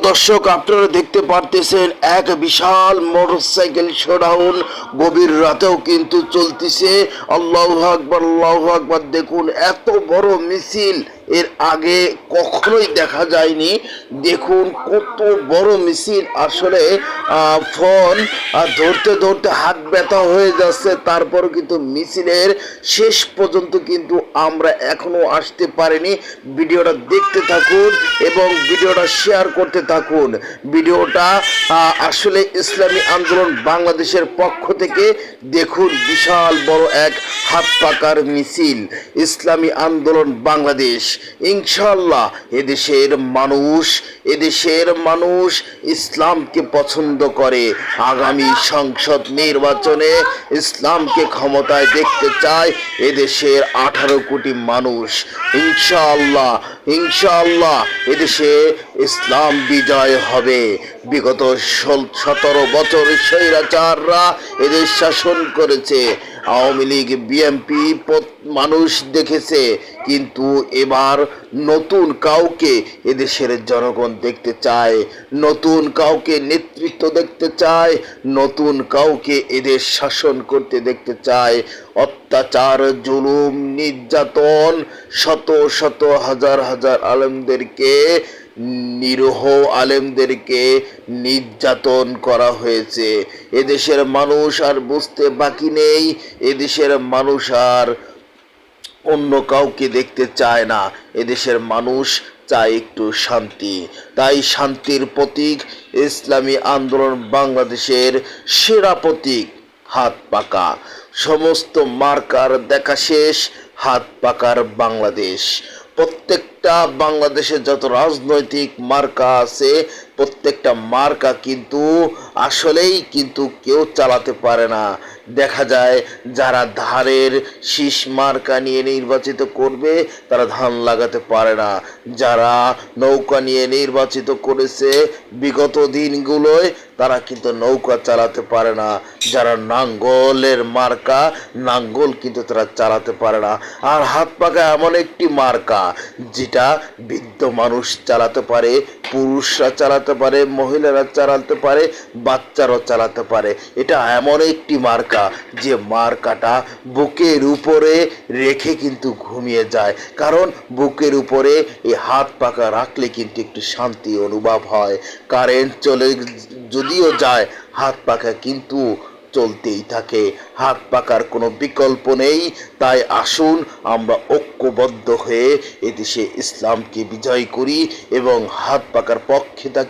দর্শক, আপনারা দেখতে পারতেছেন এক বিশাল মোটরসাইকেল শোডাউন গভীর রাতেও কিন্তু চলতেছে। আল্লাহু আকবার, আল্লাহু আকবার। দেখুন, এত বড় মিছিল এর আগে কখনোই দেখা যায়নি। দেখুন কত বড় মিছিল। আসলে ফোন ধরতে ধরতে হাত ব্যথা হয়ে যাচ্ছে। তারপরও কিন্তু মিছিলের শেষ পর্যন্ত কিন্তু আমরা এখনো আসতে পারিনি। ভিডিওটা দেখতে থাকুন এবং ভিডিওটা শেয়ার করতে থাকুন। ভিডিওটা আসলে ইসলামী আন্দোলন বাংলাদেশের পক্ষ থেকে। দেখুন, বিশাল বড় এক হাত পাকার মিছিল। ইসলামী আন্দোলন বাংলাদেশ, ইনশাআল্লাহ এদেশের মানুষ ইসলামকে পছন্দ করে। আগামী সংসদ নির্বাচনে ইসলামকে ক্ষমতায় দেখতে চায় এদেশের 18 কোটি মানুষ। ইনশাআল্লাহ ইনশাআল্লাহ এদেশে ইসলাম বিজয় হবে। বিগত 17 বছর স্বৈরাচাররা এদেশ শাসন করেছে। আওয়ামী লীগ, বিএনপি মানুষ দেখেছে, কিন্তু এবার নতুন কাউকে এদেশের জনগণ দেখতে চায়, নতুন কাউকে নেতৃত্ব দেখতে চায়, নতুন কাউকে এদেশ শাসন করতে দেখতে চায়। অত্যাচার, জুলুম, নির্যাতন, শত শত হাজার হাজার আলেমদেরকে, নিরীহ আলেমদেরকে নির্যাতন করা হয়েছে। এদেশের মানুষ আর বুঝতে বাকি নেই। এদেশের মানুষ আর অন্য কাউকে দেখতে চায় না। এদেশের মানুষ চায় একটু শান্তি। তাই শান্তির প্রতীক ইসলামী আন্দোলন বাংলাদেশের সেরা প্রতীক হাত পাকা। সমস্ত মার্কার দেখা শেষ, হাত পাকার বাংলাদেশ। প্রত্যেকটা বাংলাদেশের যত রাজনৈতিক মার্কা আছে, প্রত্যেকটা মার্কা কিন্তু আসলেই কিন্তু কেউ চালাতে পারে না। দেখা যায় যারা ধানের শীষ মার্কা নিয়ে নির্বাচিত করবে তারা ধান লাগাতে পারে না। যারা নৌকা নিয়ে নির্বাচিত করেছে বিগত দিনগুলোয়, তারা কিন্তু নৌকা চালাতে পারে না। যারা নাঙ্গলের মার্কা, নাঙ্গল কিন্তু তারা চালাতে পারে না। আর হাত পাকা এমন একটি মার্কা যেটা বৃদ্ধ মানুষ চালাতে পারে, পুরুষরা চালাতে পারে, মহিলারা চালাতে পারে, বাচ্চারাও চালাতে পারে। এটা এমন একটি মার্কা যে মার্কাটা বুকের উপরে রেখে কিন্তু ঘুমিয়ে যায়। কারণ বুকের উপরে এই হাত পাকা রাখলে কিন্তু একটু শান্তি অনুভব হয়। কারেন্ট চলে যদিও যায়, হাত পাকা কিন্তু চলতেই থাকে। হাত পাকার কোনো বিকল্প নেই। তাই আসুন আমরা ঐক্যবদ্ধ হয়ে এদেশে ইসলামকে বিজয় করি এবং হাত পাকার পক্ষে থাকি।